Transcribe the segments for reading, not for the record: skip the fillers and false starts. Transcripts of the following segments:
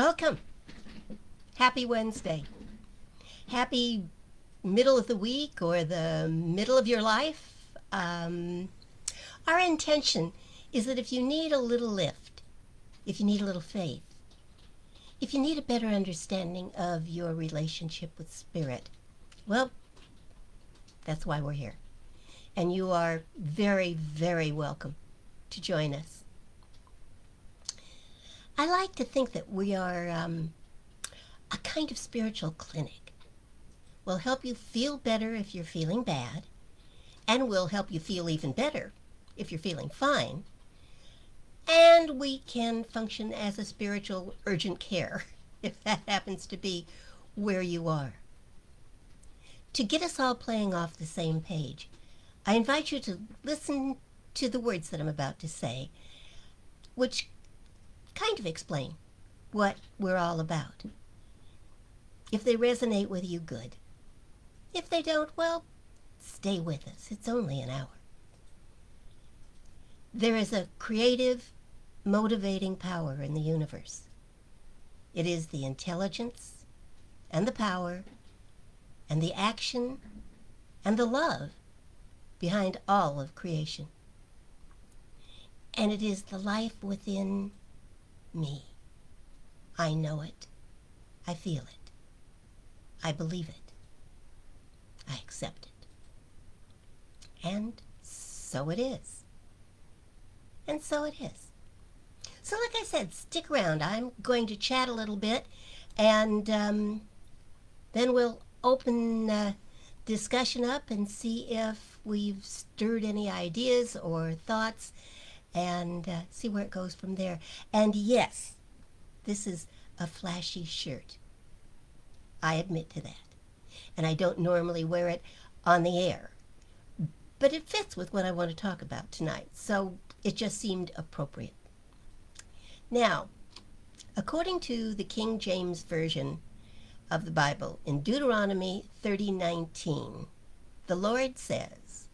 Welcome. Happy Wednesday. Happy middle of the week or the middle of your life. Our intention is that if you need a little lift, if you need a little faith, if you need a better understanding of your relationship with Spirit, well, that's why we're here. And you are very, very welcome to join us. I like to think that we are a kind of spiritual clinic. We'll help you feel better if you're feeling bad, and we'll help you feel even better if you're feeling fine. And we can function as a spiritual urgent care if that happens to be where you are. To get us all playing off the same page, I invite you to listen to the words that I'm about to say, which kind of explain what we're all about. If they resonate with you, good. If they don't, well, stay with us. It's only an hour. There is a creative, motivating power in the universe. It is the intelligence and the power and the action and the love behind all of creation. And it is the life within me. I know it. I feel it. I believe it. I accept it. And so it is. And so it is. So like I said, stick around. I'm going to chat a little bit, and then we'll open discussion up and see if we've stirred any ideas or thoughts, and see where it goes from there. And yes, this is a flashy shirt. I admit to that. And I don't normally wear it on the air. But it fits with what I want to talk about tonight, so it just seemed appropriate. Now, according to the King James Version of the Bible, in Deuteronomy 30:19, the Lord says,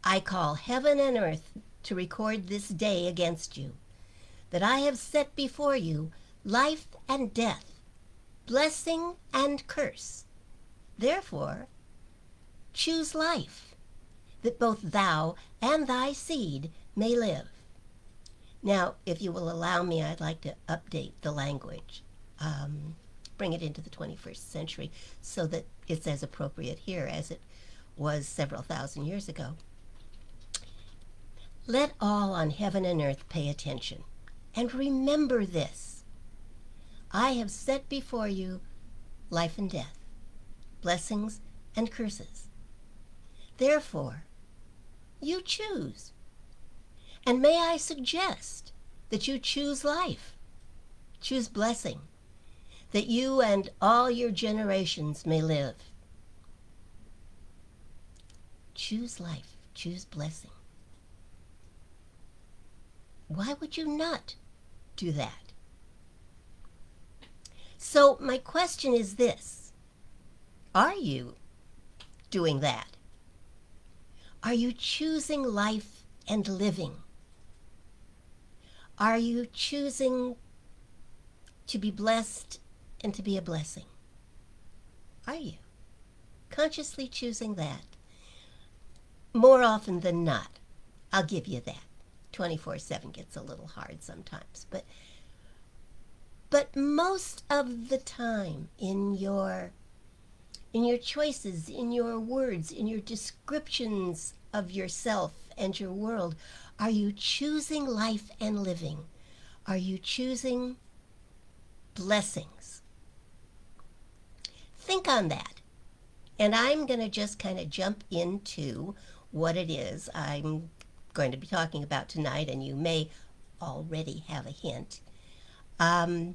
I call heaven and earth to record this day against you, that I have set before you life and death, blessing and curse. Therefore, choose life, that both thou and thy seed may live. Now, if you will allow me, I'd like to update the language, bring it into the 21st century so that it's as appropriate here as it was several thousand years ago. Let all on heaven and earth pay attention, and remember this. I have set before you life and death, blessings and curses. Therefore, you choose. And may I suggest that you choose life, choose blessing, that you and all your generations may live. Choose life, choose blessing. Why would you not do that? So my question is this. Are you doing that? Are you choosing life and living? Are you choosing to be blessed and to be a blessing? Are you consciously choosing that? More often than not, I'll give you that. 24/7 gets a little hard sometimes, but most of the time in your choices, in your words, in your descriptions of yourself and your world, are you choosing life and living? Are you choosing blessings? Think on that. And I'm going to just kind of jump into what it is I'm going to be talking about tonight, and you may already have a hint. But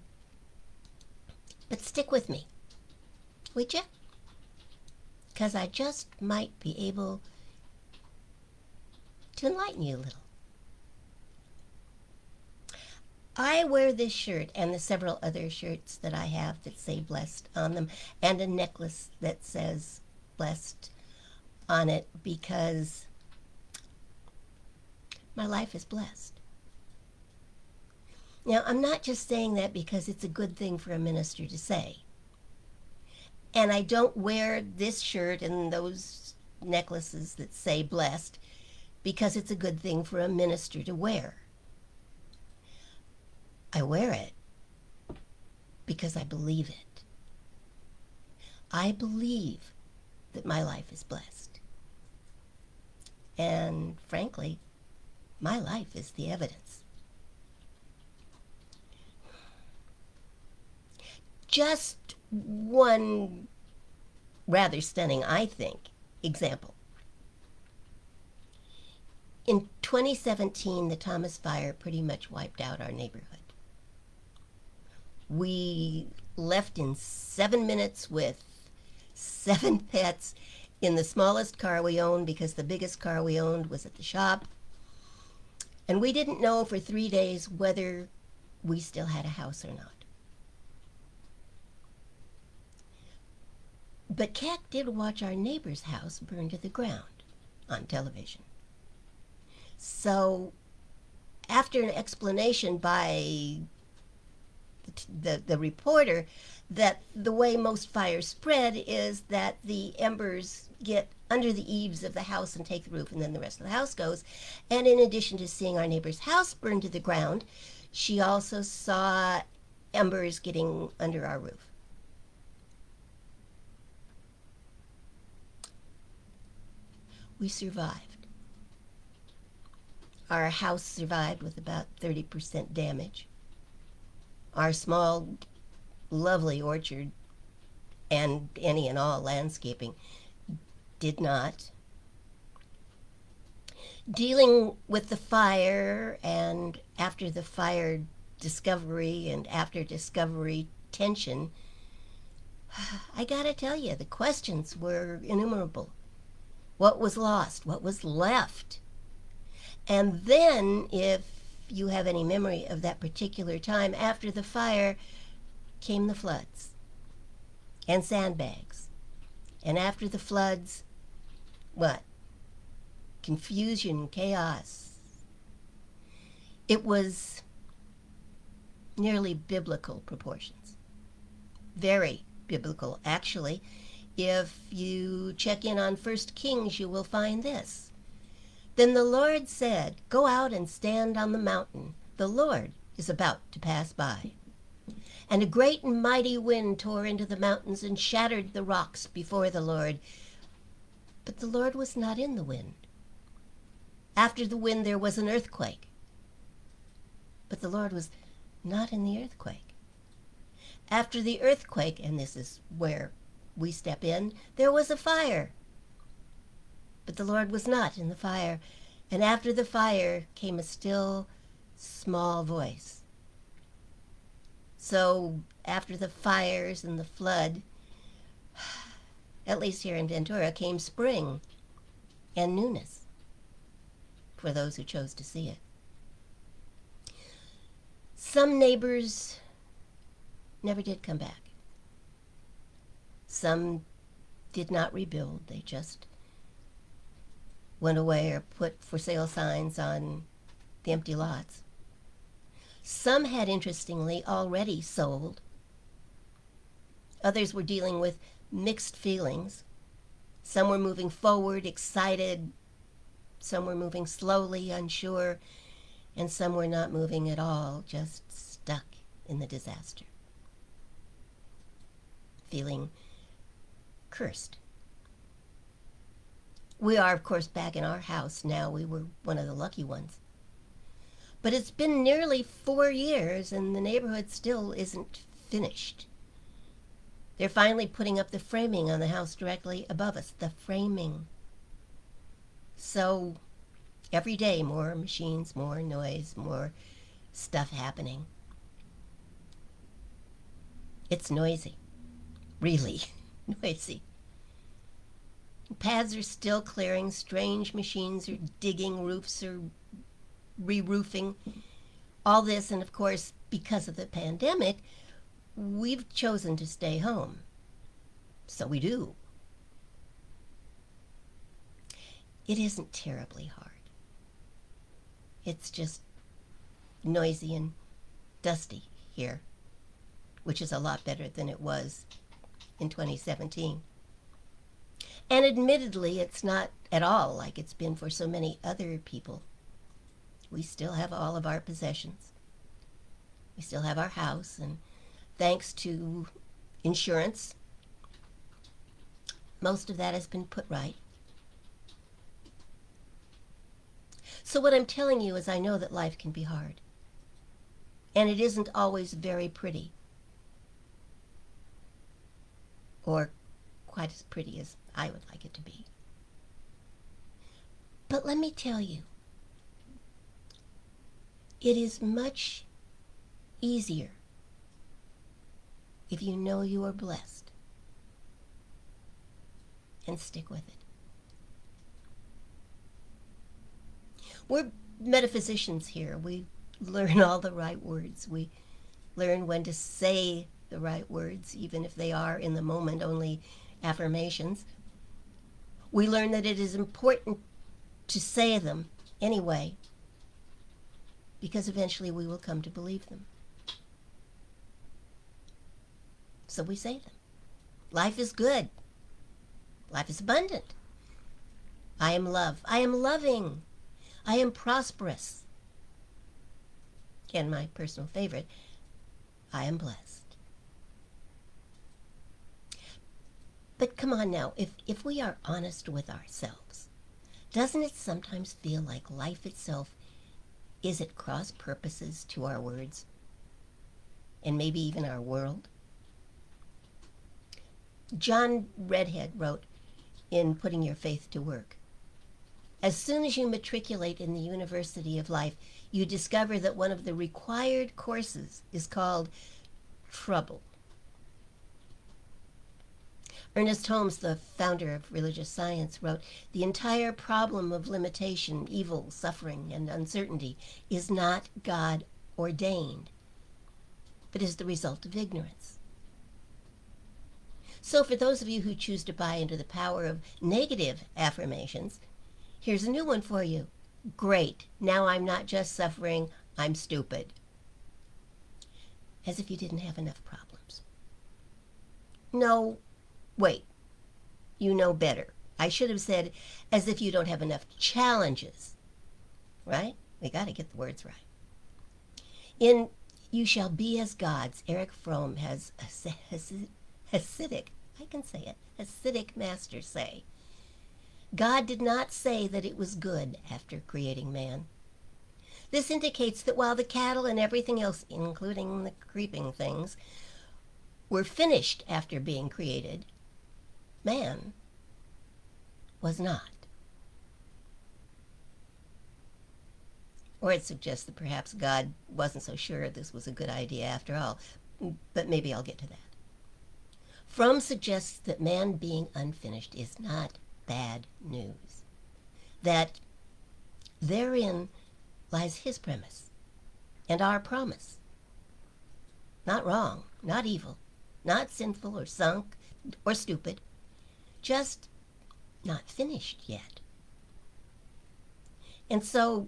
stick with me, would you? Because I just might be able to enlighten you a little. I wear this shirt and the several other shirts that I have that say blessed on them, and a necklace that says blessed on it, because my life is blessed. Now, I'm not just saying that because it's a good thing for a minister to say. And I don't wear this shirt and those necklaces that say blessed because it's a good thing for a minister to wear. I wear it because I believe it. I believe that my life is blessed. And frankly, my life is the evidence. Just one rather stunning, I think, example. In 2017, the Thomas Fire pretty much wiped out our neighborhood. We left in 7 minutes with 7 pets in the smallest car we owned because the biggest car we owned was at the shop. And we didn't know for 3 days whether we still had a house or not. But Kat did watch our neighbor's house burn to the ground on television. So after an explanation by the reporter that the way most fires spread is that the embers get under the eaves of the house and take the roof, and then the rest of the house goes. And in addition to seeing our neighbor's house burn to the ground, she also saw embers getting under our roof. We survived. Our house survived with about 30% damage. Our small, lovely orchard and any and all landscaping did not. Dealing with the fire and after the fire discovery and after discovery tension, I gotta tell you, the questions were innumerable. What was lost? What was left? And then, if you have any memory of that particular time, after the fire came the floods and sandbags. And after the floods, what? Confusion, chaos. It was nearly biblical proportions. Very biblical, actually. If you check in on 1 Kings, you will find this. Then the Lord said, "Go out and stand on the mountain. The Lord is about to pass by." And a great and mighty wind tore into the mountains and shattered the rocks before the Lord. But the Lord was not in the wind. After the wind there was an earthquake. But the Lord was not in the earthquake. After the earthquake, and this is where we step in, there was a fire. But the Lord was not in the fire. And after the fire came a still, small voice. So after the fires and the flood, at least here in Ventura, came spring and newness for those who chose to see it. Some neighbors never did come back. Some did not rebuild. They just went away or put for sale signs on the empty lots. Some had, interestingly, already sold. Others were dealing with mixed feelings. Some were moving forward, excited. Some were moving slowly, unsure. And some were not moving at all, just stuck in the disaster, feeling cursed. We are, of course, back in our house now. We were one of the lucky ones. But it's been nearly 4 years and the neighborhood still isn't finished. They're finally putting up the framing on the house directly above us. The framing. So every day, more machines, more noise, more stuff happening. It's noisy. Really noisy. Paths are still clearing. Strange machines are digging. Roofs are re-roofing. All this, and of course, because of the pandemic, we've chosen to stay home. So we do. It isn't terribly hard. It's just noisy and dusty here, which is a lot better than it was in 2017. And admittedly, it's not at all like it's been for so many other people. We still have all of our possessions. We still have our house, and thanks to insurance, most of that has been put right. So what I'm telling you is I know that life can be hard. And it isn't always very pretty. Or quite as pretty as I would like it to be. But let me tell you, it is much easier if you know you are blessed and stick with it. We're metaphysicians here. We learn all the right words. We learn when to say the right words, even if they are in the moment only affirmations. We learn that it is important to say them anyway, because eventually we will come to believe them. So we say them. Life is good. Life is abundant. I am love. I am loving. I am prosperous. And my personal favorite, I am blessed. But come on now, if we are honest with ourselves, doesn't it sometimes feel like life itself is at cross purposes to our words? And maybe even our world? John Redhead wrote in Putting Your Faith to Work, as soon as you matriculate in the University of Life, you discover that one of the required courses is called trouble. Ernest Holmes, the founder of religious science, wrote, the entire problem of limitation, evil, suffering, and uncertainty is not God ordained, but is the result of ignorance. So for those of you who choose to buy into the power of negative affirmations, here's a new one for you. Great, now I'm not just suffering, I'm stupid. As if you didn't have enough problems. No, wait, you know better. I should have said, as if you don't have enough challenges. Right? We got to get the words right. In You Shall Be as Gods, Eric Fromm has Hasidic, I can say it, Hasidic masters say, God did not say that it was good after creating man. This indicates that while the cattle and everything else, including the creeping things, were finished after being created, man was not. Or it suggests that perhaps God wasn't so sure this was a good idea after all. But maybe I'll get to that. Fromm suggests that man being unfinished is not bad news. That therein lies his premise and our promise. Not wrong, not evil, not sinful or sunk or stupid, just not finished yet. And so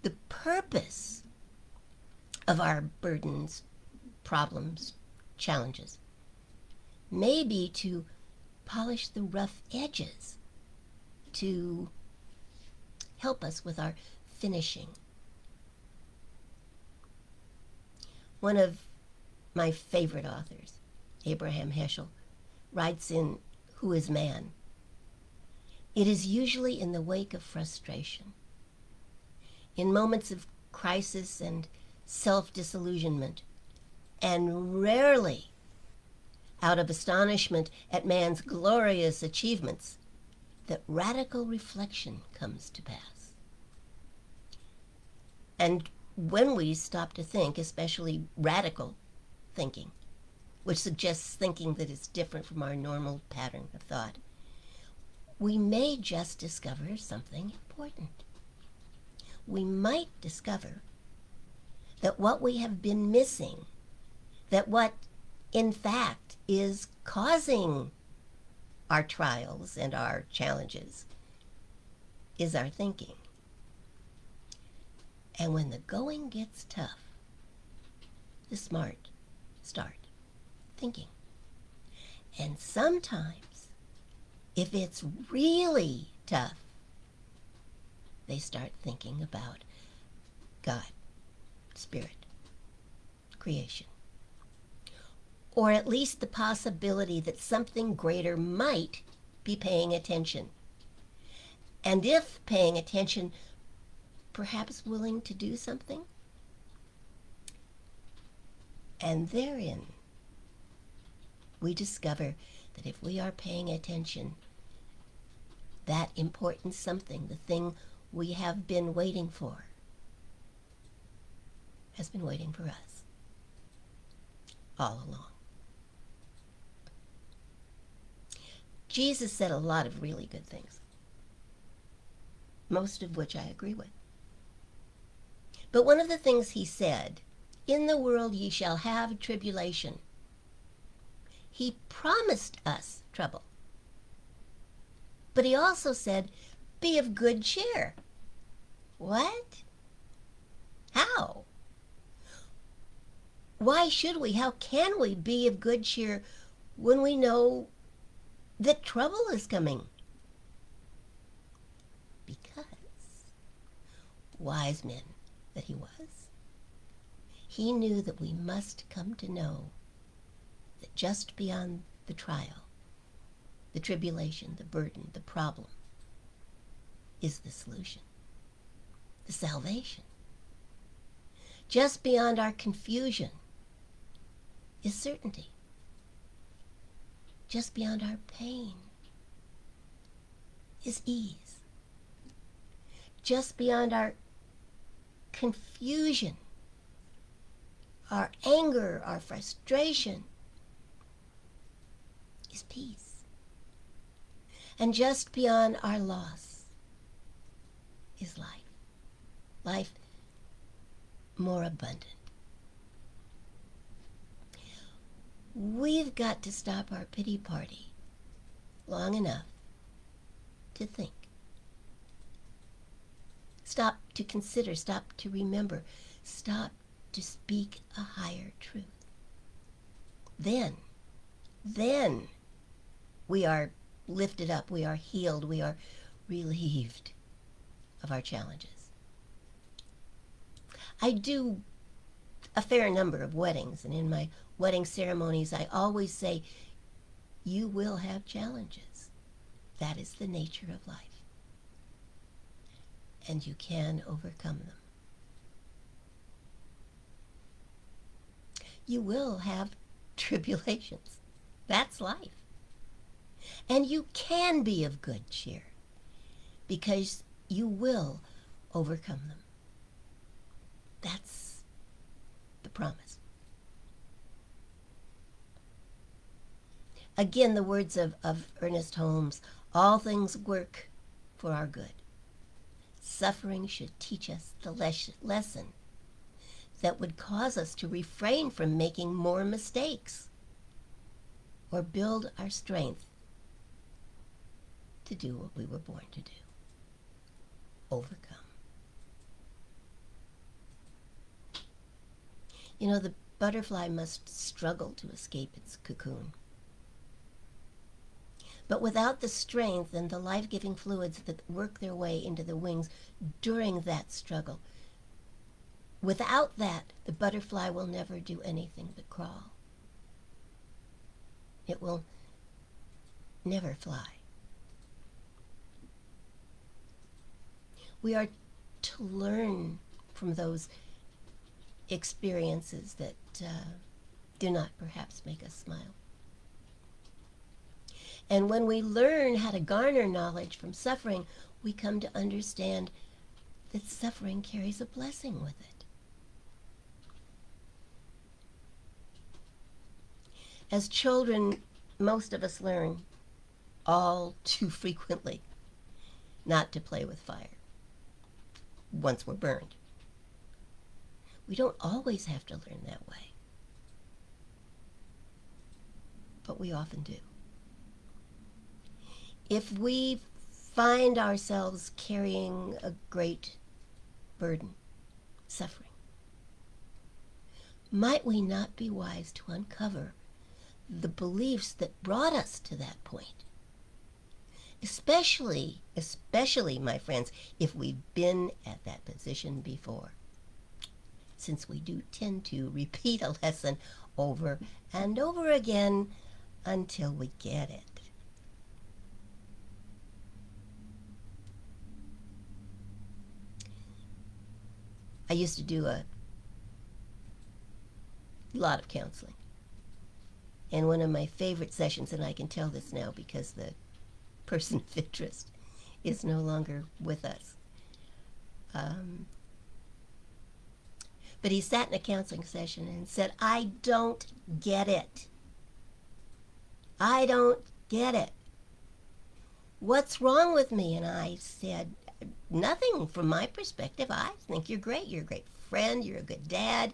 the purpose of our burdens, problems, challenges may be to polish the rough edges, to help us with our finishing. One of my favorite authors, Abraham Heschel, writes in Who is Man? It is usually in the wake of frustration, in moments of crisis and self-disillusionment, and rarely out of astonishment at man's glorious achievements, that radical reflection comes to pass. And when we stop to think, especially radical thinking, which suggests thinking that is different from our normal pattern of thought, we may just discover something important. We might discover that what we have been missing, that what in fact is causing our trials and our challenges, is our thinking. And when the going gets tough, the smart start thinking. And sometimes, if it's really tough, they start thinking about God, Spirit, creation, or at least the possibility that something greater might be paying attention. And if paying attention, perhaps willing to do something. And therein, we discover that if we are paying attention, that important something, the thing we have been waiting for, has been waiting for us all along. Jesus said a lot of really good things, most of which I agree with. But one of the things he said, "In the world ye shall have tribulation." He promised us trouble. But he also said, "Be of good cheer." What? How? Why should we? How can we be of good cheer when we know that trouble is coming? Because, wise man that he was, he knew that we must come to know that just beyond the trial, the tribulation, the burden, the problem, is the solution, the salvation. Just beyond our confusion is certainty. Just beyond our pain is ease. Just beyond our confusion, our anger, our frustration, is peace. And just beyond our loss is life. Life more abundant. We've got to stop our pity party long enough to think. Stop to consider, stop to remember, stop to speak a higher truth. Then we are lifted up, we are healed, we are relieved of our challenges. I do a fair number of weddings, and in my wedding ceremonies I always say, you will have challenges. That is the nature of life. And you can overcome them. You will have tribulations. That's life. And you can be of good cheer because you will overcome them. That's the promise. Again, the words of Ernest Holmes, all things work for our good. Suffering should teach us the lesson that would cause us to refrain from making more mistakes or build our strength to do what we were born to do, overcome. You know, the butterfly must struggle to escape its cocoon. But without the strength and the life-giving fluids that work their way into the wings during that struggle, without that, the butterfly will never do anything but crawl. It will never fly. We are to learn from those experiences that do not perhaps make us smile. And when we learn how to garner knowledge from suffering, we come to understand that suffering carries a blessing with it. As children, most of us learn all too frequently not to play with fire once we're burned. We don't always have to learn that way, but we often do. If we find ourselves carrying a great burden, suffering, might we not be wise to uncover the beliefs that brought us to that point? Especially, my friends, if we've been at that position before, since we do tend to repeat a lesson over and over again until we get it. I used to do a lot of counseling. And one of my favorite sessions, and I can tell this now because the person of interest is no longer with us. But he sat in a counseling session and said, I don't get it. I don't get it. What's wrong with me? And I said, nothing from my perspective. I think you're great. You're a great friend. You're a good dad.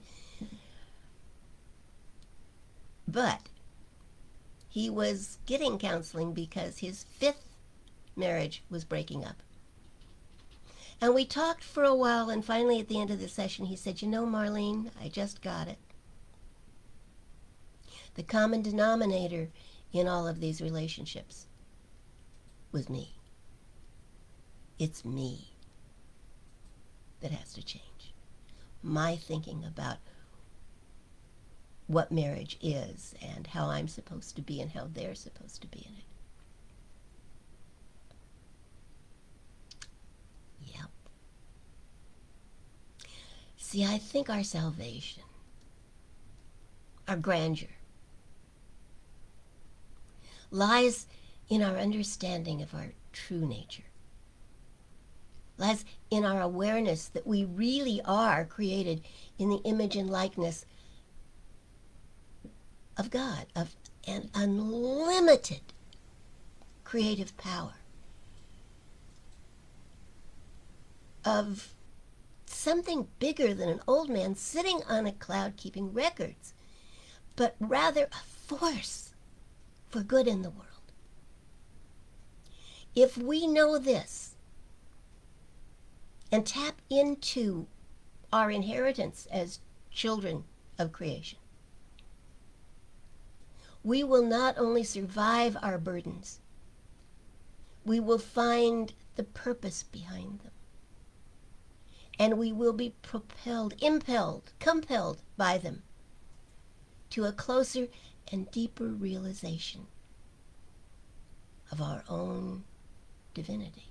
But he was getting counseling because his 5th marriage was breaking up. And we talked for a while, and finally at the end of the session he said, you know, Marlene, I just got it. The common denominator in all of these relationships was me. It's me that has to change. My thinking about what marriage is and how I'm supposed to be and how they're supposed to be in it. Yep. See, I think our salvation, our grandeur, lies in our understanding of our true nature. Lies in our awareness that we really are created in the image and likeness of God, of an unlimited creative power, of something bigger than an old man sitting on a cloud keeping records, but rather a force for good in the world. If we know this and tap into our inheritance as children of creation, we will not only survive our burdens, we will find the purpose behind them. And we will be propelled, impelled, compelled by them to a closer and deeper realization of our own divinity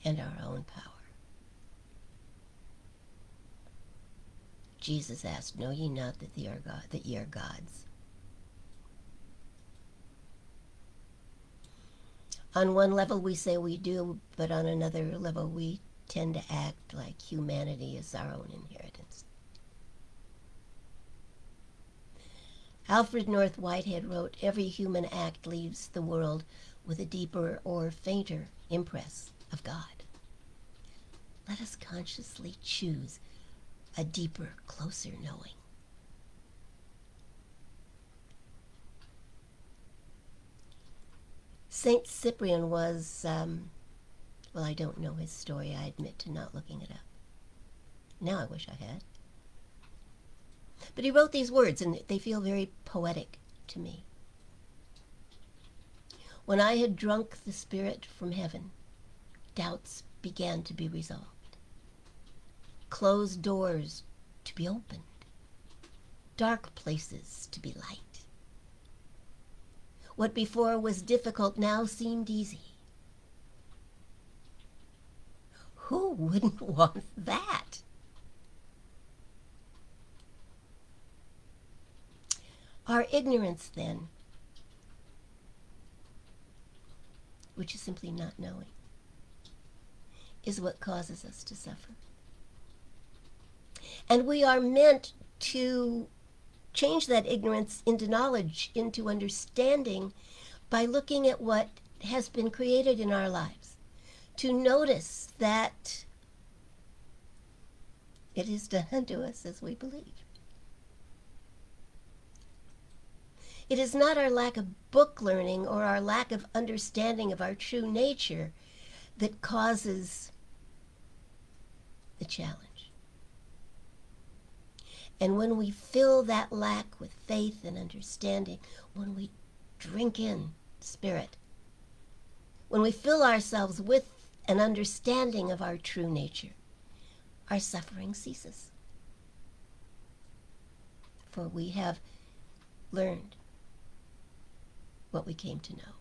and our own power. Jesus asked, know ye not that ye are gods? On one level we say we do, but on another level we tend to act like humanity is our own inheritance. Alfred North Whitehead wrote, every human act leaves the world with a deeper or fainter impress of God. Let us consciously choose a deeper, closer knowing. Saint Cyprian was, well, I don't know his story. I admit to not looking it up. Now I wish I had. But he wrote these words, and they feel very poetic to me. When I had drunk the Spirit from heaven, doubts began to be resolved. Closed doors to be opened, dark places to be light. What before was difficult now seemed easy. Who wouldn't want that? Our ignorance, then, which is simply not knowing, is what causes us to suffer. And we are meant to change that ignorance into knowledge, into understanding, by looking at what has been created in our lives, to notice that it is done unto us as we believe. It is not our lack of book learning or our lack of understanding of our true nature that causes the challenge. And when we fill that lack with faith and understanding, when we drink in Spirit, when we fill ourselves with an understanding of our true nature, our suffering ceases. For we have learned what we came to know.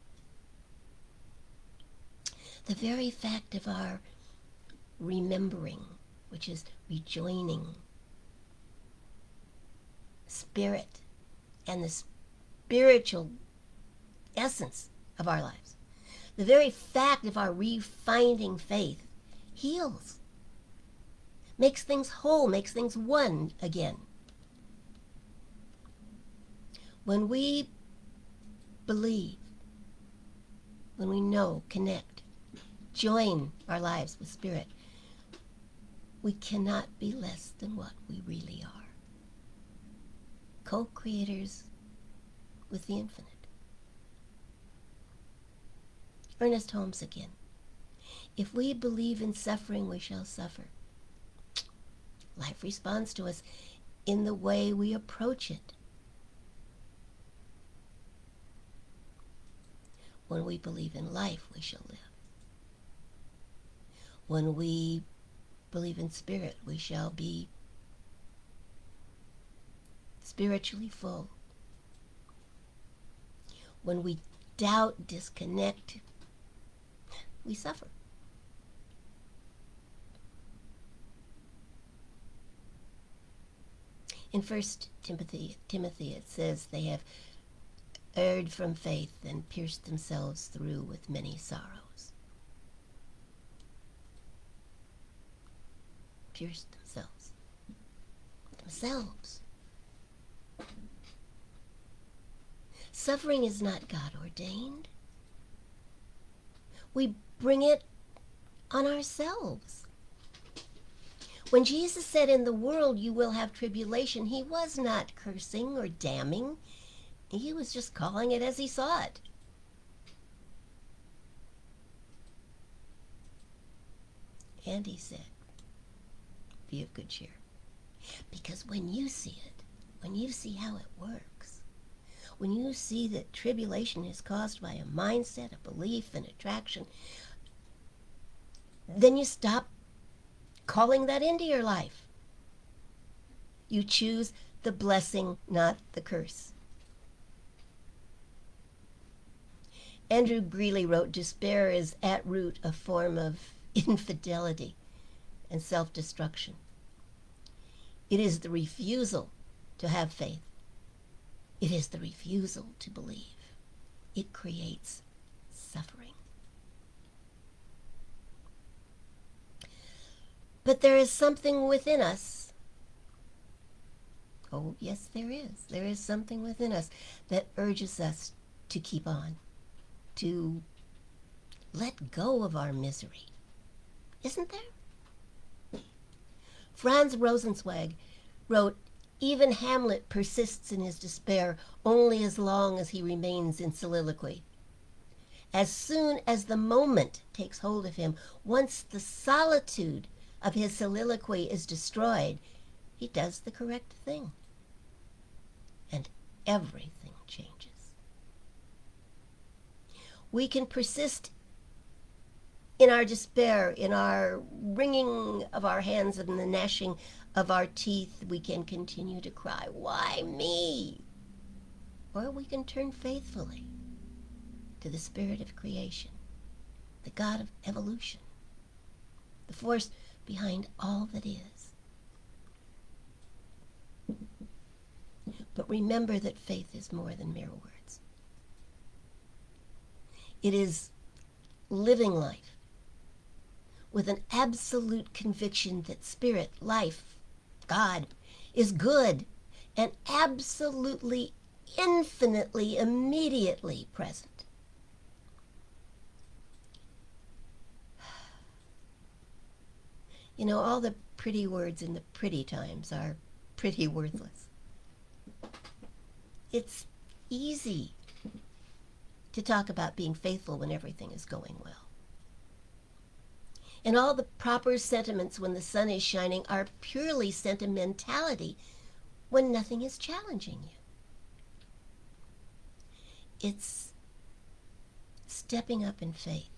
The very fact of our remembering, which is rejoining Spirit and the spiritual essence of our lives, the very fact of our refinding faith heals, makes things whole, makes things one again. When we believe, when we know, connect, join our lives with Spirit, we cannot be less than what we really are. Co-creators with the infinite. Ernest Holmes again. If we believe in suffering, we shall suffer. Life responds to us in the way we approach it. When we believe in life, we shall live. When we believe in Spirit, we shall be spiritually full. When we doubt, disconnect, we suffer. In 1 Timothy it says, they have erred from faith and pierced themselves through with many sorrows. Pierced themselves. Suffering is not God ordained. We bring it on ourselves. When Jesus said, in the world you will have tribulation, he was not cursing or damning. He was just calling it as he saw it. And he said, be of good cheer. Because when you see it, when you see how it works, when you see that tribulation is caused by a mindset, a belief, an attraction, then you stop calling that into your life. You choose the blessing, not the curse. Andrew Greeley wrote, despair is at root a form of infidelity and self-destruction. It is the refusal to have faith. It is the refusal to believe. It creates suffering. But there is something within us. Oh, yes, there is. There is something within us that urges us to keep on, to let go of our misery. Isn't there? Franz Rosenzweig wrote, even Hamlet persists in his despair only as long as he remains in soliloquy. As soon as the moment takes hold of him, once the solitude of his soliloquy is destroyed, he does the correct thing. And everything changes. We can persist in our despair, in our wringing of our hands and the gnashing of our teeth. We can continue to cry, why me? Or we can turn faithfully to the spirit of creation, the God of evolution, the force behind all that is. But remember that faith is more than mere words. It is living life with an absolute conviction that Spirit, life, God, is good and absolutely, infinitely, immediately present. You know, all the pretty words in the pretty times are pretty worthless. It's easy to talk about being faithful when everything is going well. And all the proper sentiments when the sun is shining are purely sentimentality when nothing is challenging you. It's stepping up in faith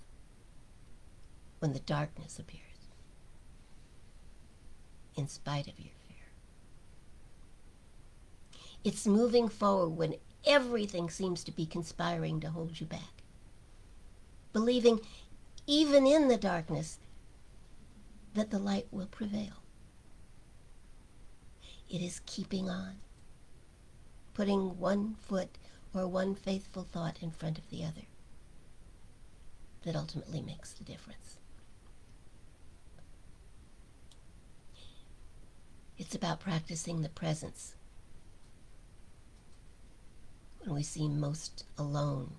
when the darkness appears, in spite of your fear. It's moving forward when everything seems to be conspiring to hold you back. Believing, even in the darkness, that the light will prevail. It is keeping on, putting one foot or one faithful thought in front of the other that ultimately makes the difference. It's about practicing the presence when we seem most alone,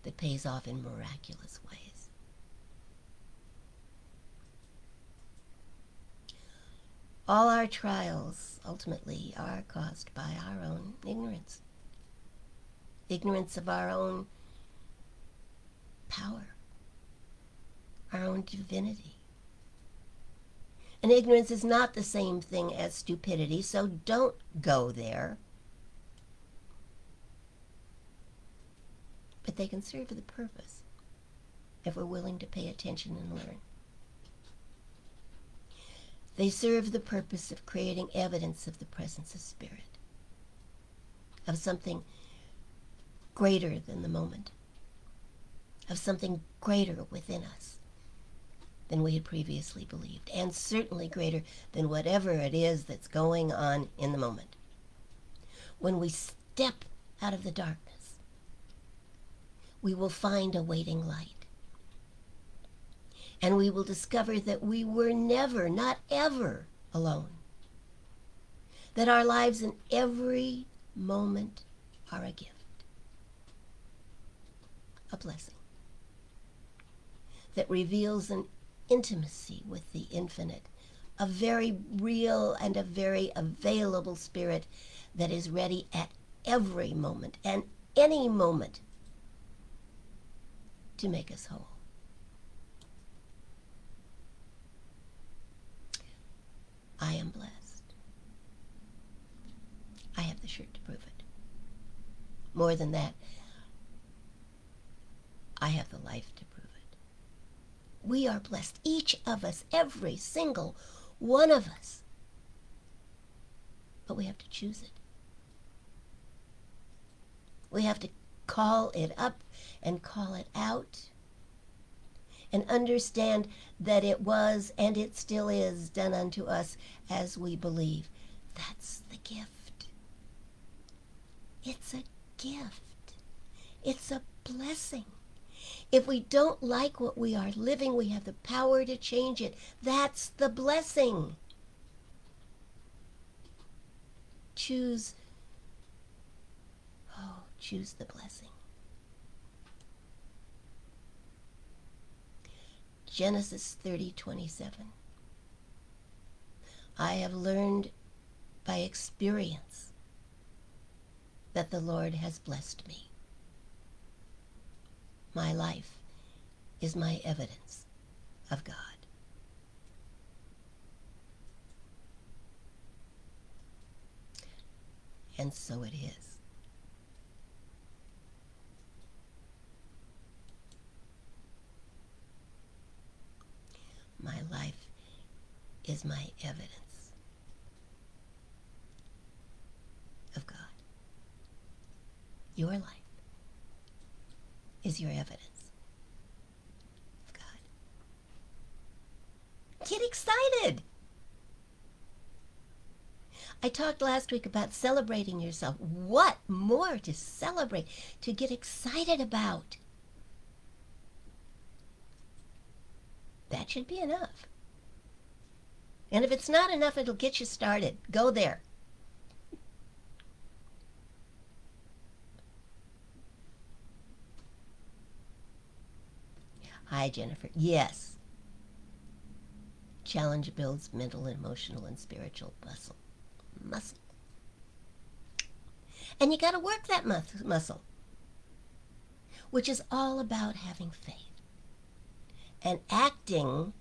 that pays off in miraculous ways. All our trials ultimately are caused by our own ignorance. Ignorance of our own power, our own divinity. And ignorance is not the same thing as stupidity, so don't go there. But they can serve the purpose if we're willing to pay attention and learn. They serve the purpose of creating evidence of the presence of spirit, of something greater than the moment, of something greater within us than we had previously believed, and certainly greater than whatever it is that's going on in the moment. When we step out of the darkness, we will find a waiting light. And we will discover that we were never, not ever, alone. That our lives in every moment are a gift, a blessing, that reveals an intimacy with the infinite, a very real and a very available spirit that is ready at every moment and any moment to make us whole. I am blessed. I have the shirt to prove it. More than that, I have the life to prove it. We are blessed, each of us, every single one of us. But we have to choose it. We have to call it up and call it out and understand that it was and it still is done unto us as we believe. That's the gift. It's a gift. It's a blessing. If we don't like what we are living, we have the power to change it. That's the blessing. Choose the blessing. Genesis 30:27. I have learned by experience that the Lord has blessed me. My life is my evidence of God. And so it is. My life is my evidence of God. Your life is your evidence of God. Get excited! I talked last week about celebrating yourself. What more to celebrate, to get excited about? That should be enough. And if it's not enough, it'll get you started. Go there. Hi, Jennifer. Yes. Challenge builds mental, emotional, and spiritual muscle. And you got to work that muscle, which is all about having faith and acting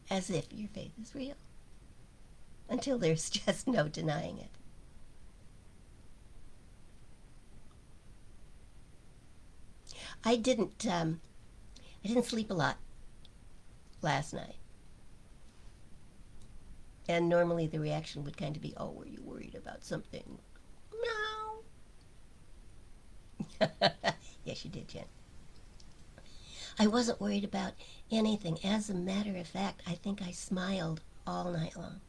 as if your faith is real. until there's just no denying it. I didn't sleep a lot last night. And normally the reaction would kind of be, oh, were you worried about something? No. Yes, you did, Jen. I wasn't worried about anything. As a matter of fact, I think I smiled all night long.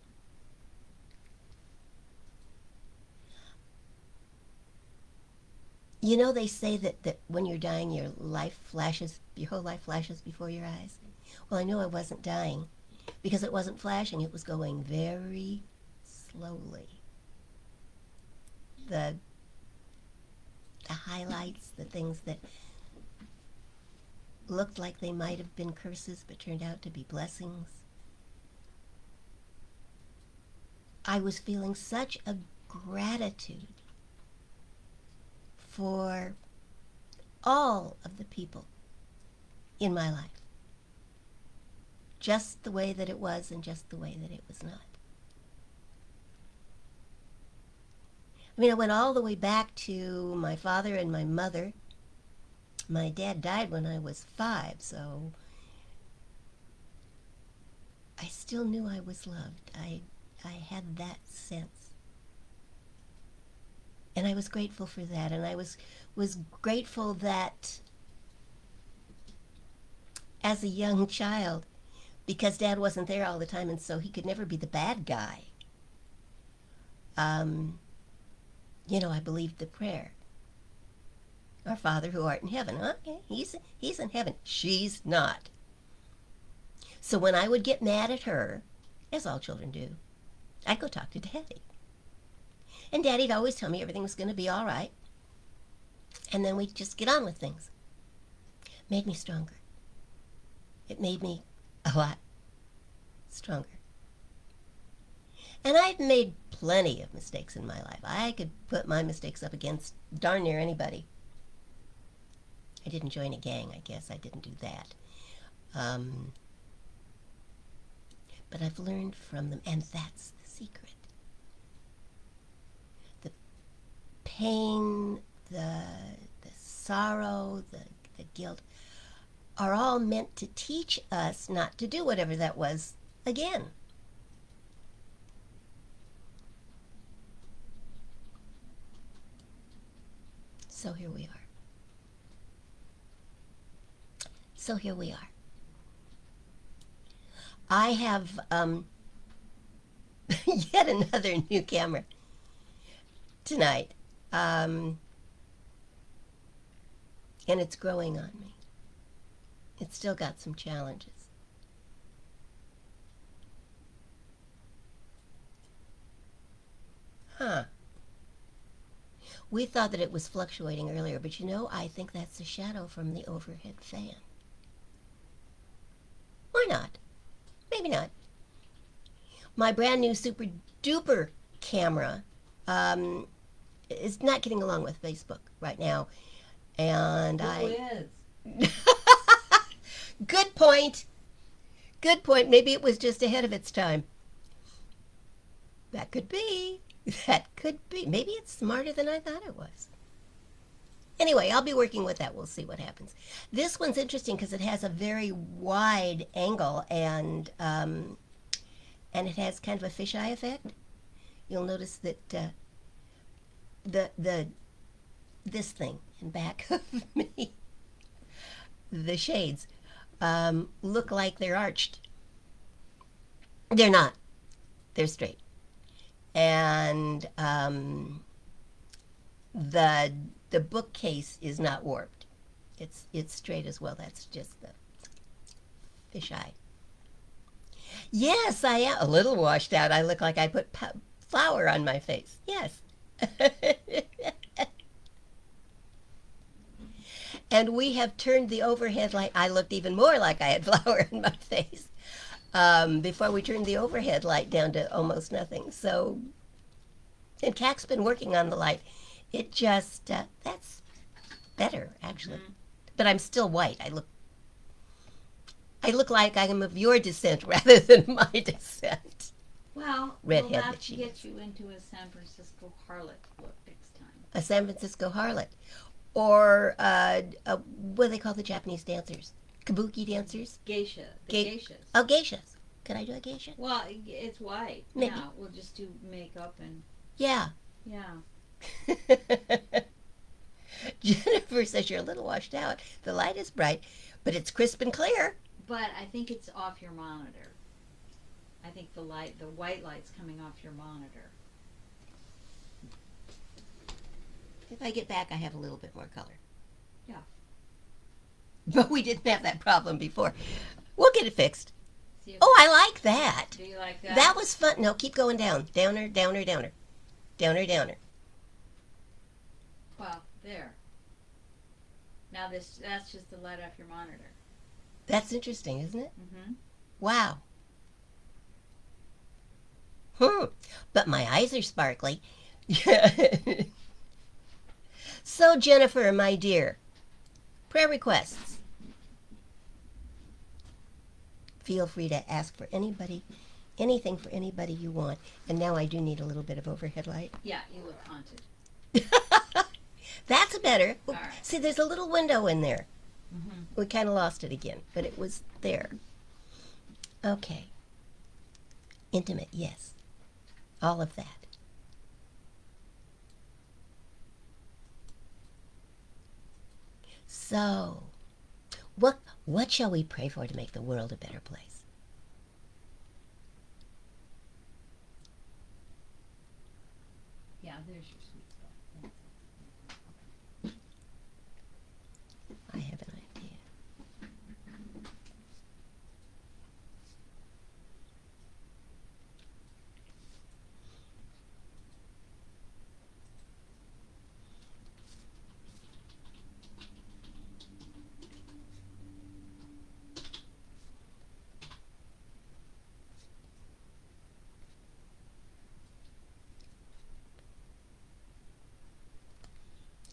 You know, they say that when you're dying, your whole life flashes before your eyes. Well, I knew I wasn't dying because it wasn't flashing. It was going very slowly. The highlights, the things that looked like they might have been curses but turned out to be blessings. I was feeling such a gratitude for all of the people in my life. Just the way that it was and just the way that it was not. I mean, I went all the way back to my father and my mother. My dad died when I was 5, so I still knew I was loved. I had that sense. And I was grateful for that. And I was grateful that as a young child, because Dad wasn't there all the time and so he could never be the bad guy, I believed the prayer. Our Father who art in heaven. Okay, he's in heaven. She's not. So when I would get mad at her, as all children do, I'd go talk to Daddy. And Daddy'd always tell me everything was going to be all right. And then we'd just get on with things. It made me stronger. It made me a lot stronger. And I've made plenty of mistakes in my life. I could put my mistakes up against darn near anybody. I didn't join a gang, I guess. I didn't do that. But I've learned from them, and that's the secret. The pain, the sorrow, the guilt are all meant to teach us not to do whatever that was again. So here we are. So here we are. I have yet another new camera tonight. And it's growing on me. It's still got some challenges. We thought that it was fluctuating earlier, but I think that's the shadow from the overhead fan. Or not. Maybe not. My brand new super duper camera is not getting along with Facebook right now. And Good point. Good point. Maybe it was just ahead of its time. That could be. That could be. Maybe it's smarter than I thought it was. Anyway, I'll be working with that. We'll see what happens. This one's interesting because it has a very wide angle and it has kind of a fisheye effect. You'll notice that this thing in back of me, the shades, look like they're arched. They're not. They're straight. And the bookcase is not warped. It's straight as well. That's just the fisheye. Yes, I am a little washed out. I look like I put flour on my face. Yes. And we have turned the overhead light. I looked even more like I had flour in my face before we turned the overhead light down to almost nothing. So, and Cac's been working on the light. It just, that's better, actually. Mm-hmm. But I'm still white. I look like I am of your descent rather than my descent. Well, we'll redhead have that to she get is. you into a San Francisco harlot look next time. A San Francisco harlot. Or what do they call the Japanese dancers? Kabuki dancers? Geisha, the Ge- geishas. oh, geishas. Could I do a geisha? Well, it's white. Maybe. Yeah, we'll just do makeup and Yeah. yeah. Jennifer says you're a little washed out. The light is bright, but it's crisp and clear. But I think it's off your monitor. I think the white light's coming off your monitor. If I get back, I have a little bit more color. Yeah. But we didn't have that problem before. We'll get it fixed. Oh, I like that. Do you like that? That was fun. No, keep going down. Downer, downer, downer. Downer, downer. Well, there. Now that's just the light off your monitor. That's interesting, isn't it? Mm-hmm. Wow. But my eyes are sparkly. So, Jennifer, my dear, prayer requests. Feel free to ask for anybody, anything for anybody you want. And now I do need a little bit of overhead light. Yeah, you look haunted. That's better. All right. See, there's a little window in there. Mm-hmm. We kind of lost it again, but it was there. Okay. Intimate, yes. All of that. So, what shall we pray for to make the world a better place? Yeah, there's your sweet spot. I have an idea.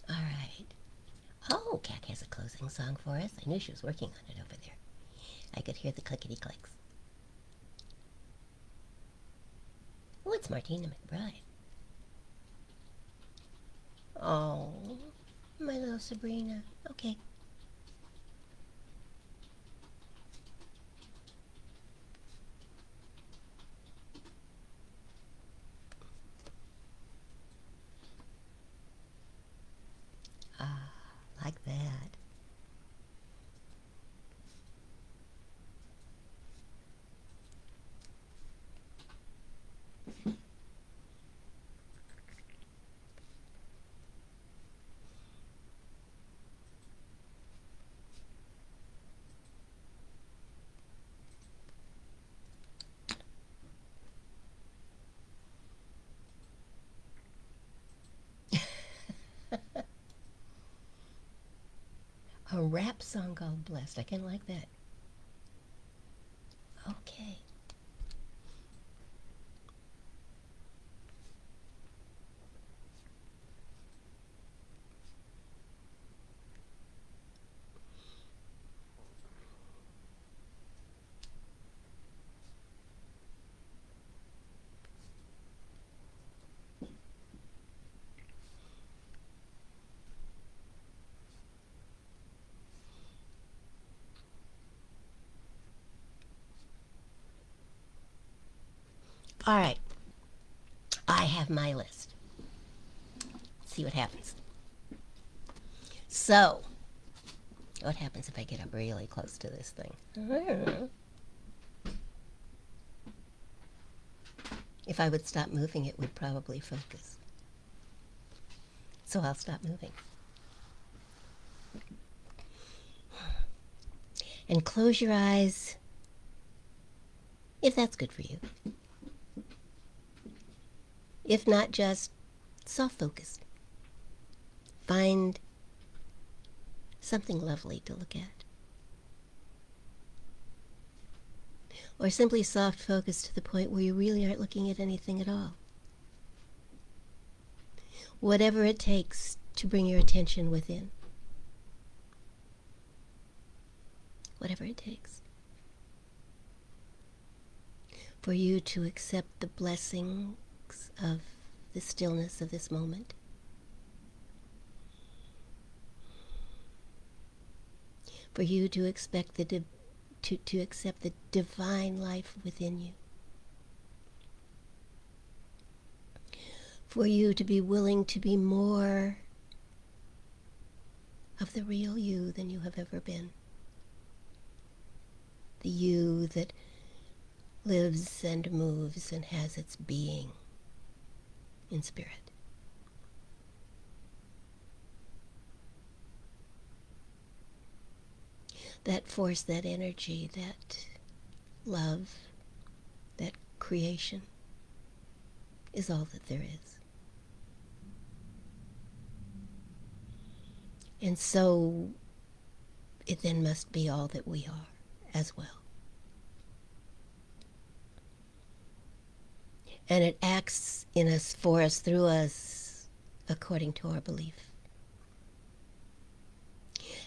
All right. Oh, Cat has a closing song for us. I knew she was working on it over there. I could hear the clickety clicks. Oh, it's Martina McBride. Oh, my little Sabrina. Okay. Ah, like that. A rap song called Blessed. I kind of like that. Okay. All right. I have my list. Let's see what happens. So, what happens if I get up really close to this thing? If I would stop moving, it would probably focus. So I'll stop moving. And close your eyes, if that's good for you. If not, just soft focus. Find something lovely to look at. Or simply soft focus to the point where you really aren't looking at anything at all. Whatever it takes to bring your attention within. Whatever it takes. for you to accept the blessings of the stillness of this moment. For you to expect to accept the divine life within you. For you to be willing to be more of the real you than you have ever been. The you that lives and moves and has its being in spirit. That force, that energy, that love, that creation is all that there is. And so it then must be all that we are as well. And it acts in us, for us, through us, according to our belief.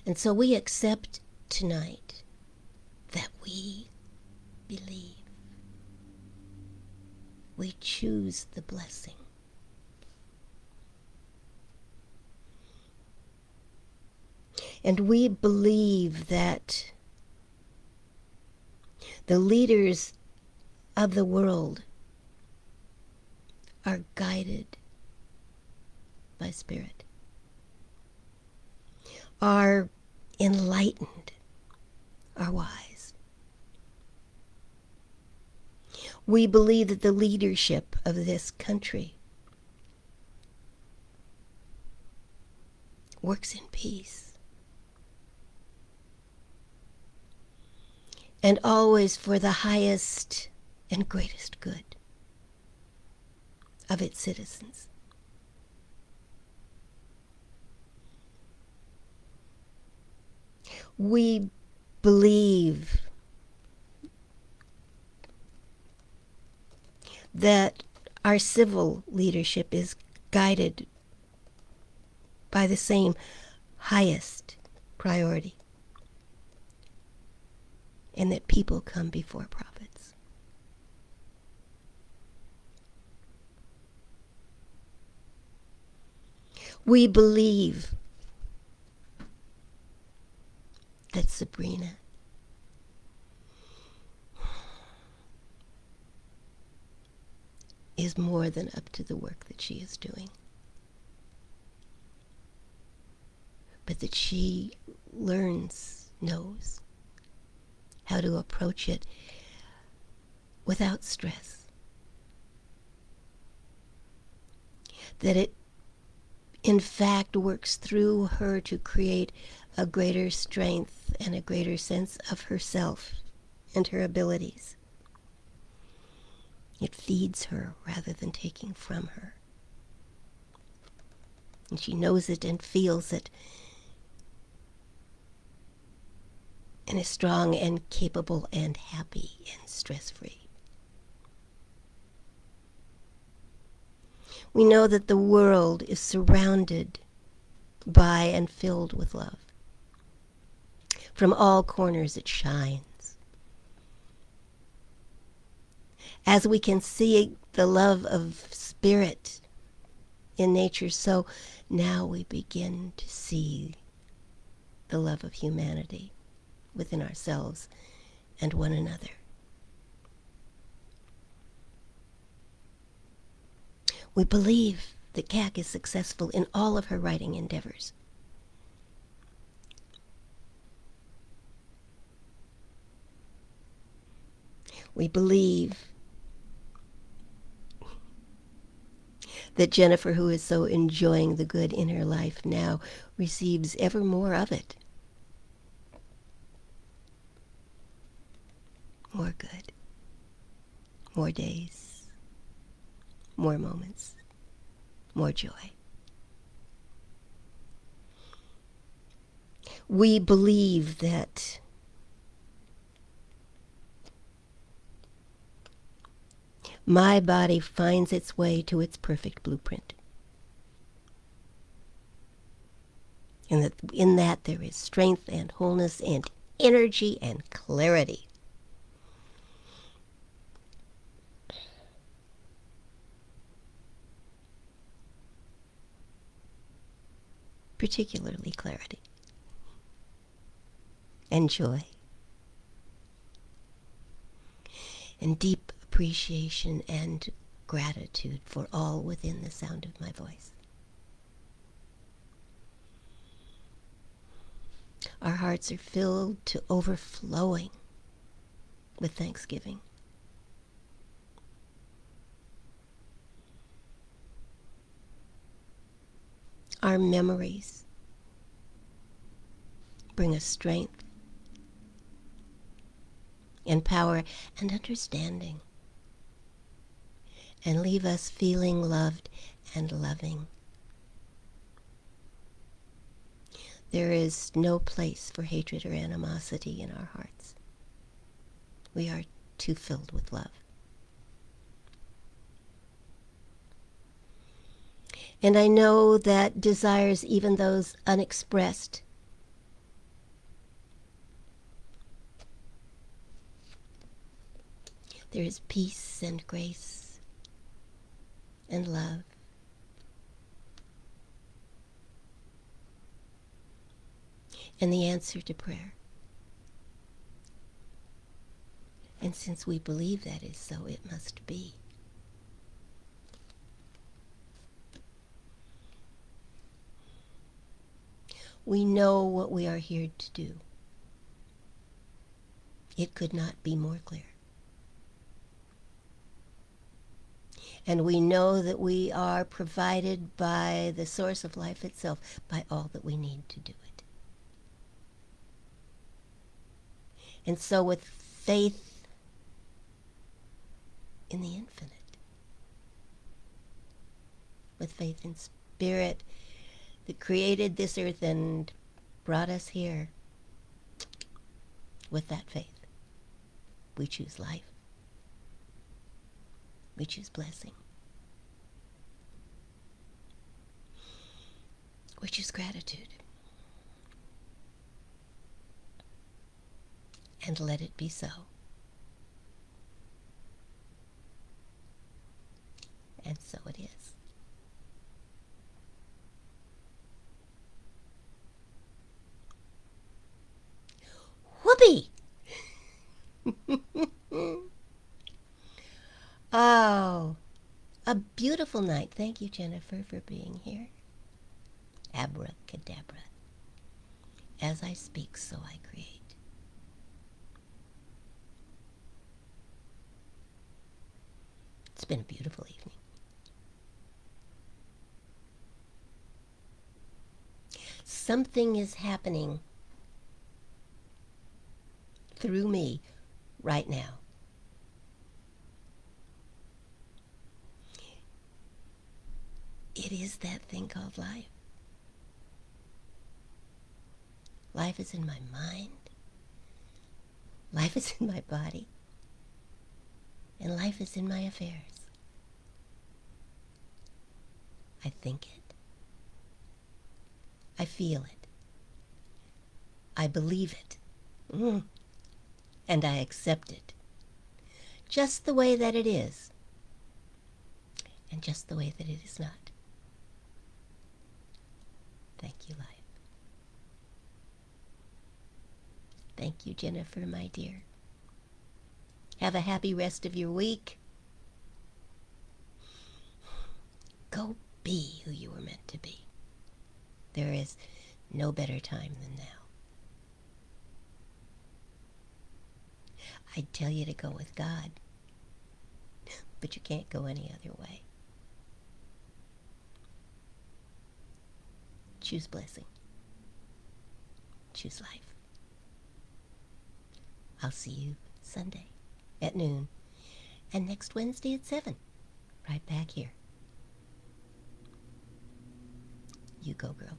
And so we accept tonight that we believe. We choose the blessing. And we believe that the leaders of the world are guided by spirit, are enlightened, are wise. We believe that the leadership of this country works in peace and always for the highest and greatest good of its citizens. We believe that our civil leadership is guided by the same highest priority, and that people come before profits. We believe that Sabrina is more than up to the work that she is doing, but that she knows how to approach it without stress. That it, in fact, works through her to create a greater strength and a greater sense of herself and her abilities. It feeds her rather than taking from her. And she knows it and feels it and is strong and capable and happy and stress-free. We know that the world is surrounded by and filled with love. From all corners it shines. As we can see the love of spirit in nature, so now we begin to see the love of humanity within ourselves and one another. We believe that CAC is successful in all of her writing endeavors. We believe that Jennifer, who is so enjoying the good in her life now, receives ever more of it. More good, more days, more moments, more joy. We believe that my body finds its way to its perfect blueprint. And that in that there is strength and wholeness and energy and clarity. particularly clarity and joy and deep appreciation and gratitude for all within the sound of my voice. Our hearts are filled to overflowing with thanksgiving. Our memories bring us strength and power and understanding, and leave us feeling loved and loving. There is no place for hatred or animosity in our hearts. We are too filled with love. And I know that desires, even those unexpressed, there is peace and grace and love. And the answer to prayer. And since we believe that is so, it must be. We know what we are here to do. It could not be more clear. And we know that we are provided by the source of life itself, by all that we need to do it. And so with faith in the infinite, with faith in Spirit that created this earth and brought us here, with that faith, we choose life. We choose blessing. We choose gratitude. And let it be so. And so it is. Whoopee! Oh, a beautiful night. Thank you, Jennifer, for being here. Abracadabra. As I speak, so I create. It's been a beautiful evening. Something is happening through me right now. It is that thing called life. Life is in my mind. Life is in my body. And life is in my affairs. I think it. I feel it. I believe it. And I accept it. Just the way that it is. And just the way that it is not. Thank you, life. Thank you, Jennifer, my dear. Have a happy rest of your week. Go be who you were meant to be. There is no better time than now. I'd tell you to go with God, but you can't go any other way. Choose blessing. Choose life. I'll see you Sunday at noon and next Wednesday at 7, right back here. You go, girl.